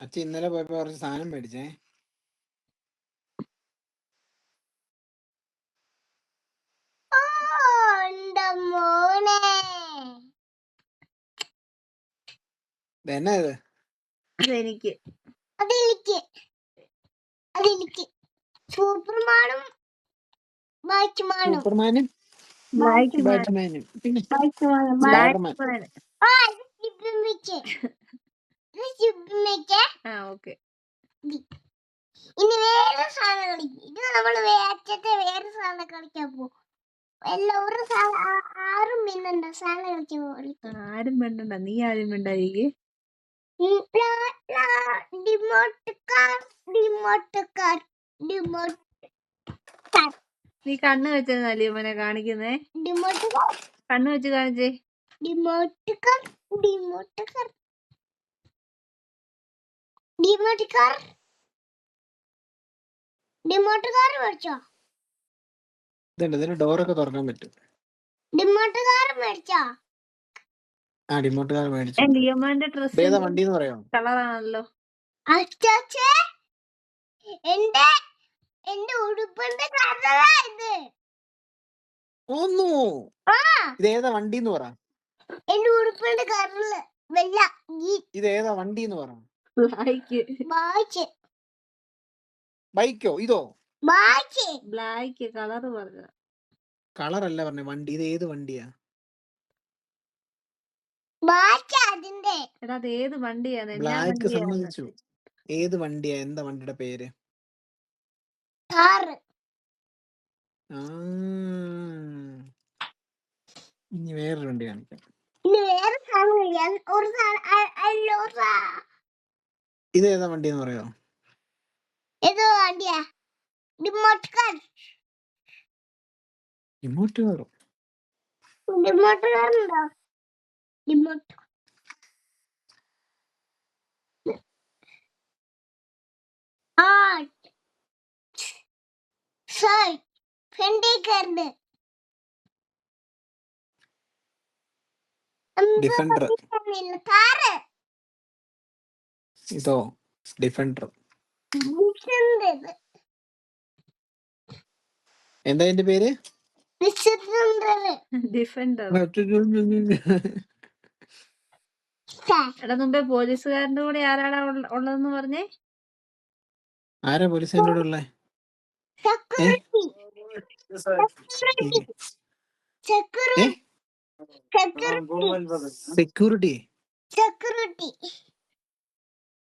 അച്ഛൻ ഇന്നലെ പോയപ്പോ കുറച്ച് സാധനം മേടിച്ചേ. എന്നാ ഇത്? അതെനിക്ക് സൂപ്പർമാനും സൂപ്പർമാനും ബാറ്റ്മാനും പിന്നെ സ്പൈഡർമാൻ. ഓക്കെ. ഇനി വേറെ സാധനം കളിക്കും. ഇത് നമ്മള് വേറെ സാധനം കളിക്കാൻ പോകും. എല്ലാവരും 6 മിനിറ്റ് സാധനം കളിക്കാൻ. ആരും വേണ്ടണ്ട, നീ ആരും വേണ്ടായിരിക്കും. നീ കണ്ണ് വെച്ചല്ലേ മോനെ കാണിക്കുന്നേ? കണ്ണ് വെച്ച് കാണിച്ചേ. മേടിച്ചോ? ഇതിന് ഡോറൊക്കെ തുറക്കാൻ പറ്റും. മേടിച്ചോ? ആ ഡിമോട്ട് കാർ മേടിച്ചു. ലിയോമാന്റെ ഡ്രസ് ഏതാ വണ്ടി എന്ന് പറയാമോ? കളറാണല്ലോ. എന്റെ ഉടുപ്പിന്റെ കളറാ ഇത്. ഇതേതാ വണ്ടി എന്ന് പറ. എന്റെ ഉടുപ്പിന്റെ കളറ് വെള്ള. ഇതേതാ വണ്ടി എന്ന് പറ. ബൈക്കോ? ഇതോ? ബ്ലാക്ക് കളറ് പറഞ്ഞ. കളറല്ല പറഞ്ഞ വണ്ടി. ഇത് ഏത് വണ്ടിയാ? എടാ അത് ഏത് വണ്ടിയാണ്? ബ്ലാക്ക് സമ്മതിച്ചു. ഏത് വണ്ടിയാ? എന്താ വണ്ടിയുടെ പേര്? ഇനി വേറൊരു വണ്ടി കാണിക്കാം. ഇത് ഏതാ വണ്ടി എന്ന് പറയോ? ഡിമോട്ട് കാറോ? ഡിഫൻഡർ. ഇതോ? ഡിഫൻഡർ. എന്താ എന്റെ പേര്? ഡിഫൻഡർ. എടാ മുമ്പേ പോലീസുകാരന്റെ കൂടെ ആരാടാ ഉള്ളതെന്ന് പറഞ്ഞേ? ആരാ പോലീസുകാരൻ്റെ കൂടെ ഉള്ളേ? സെക്യൂരിറ്റി.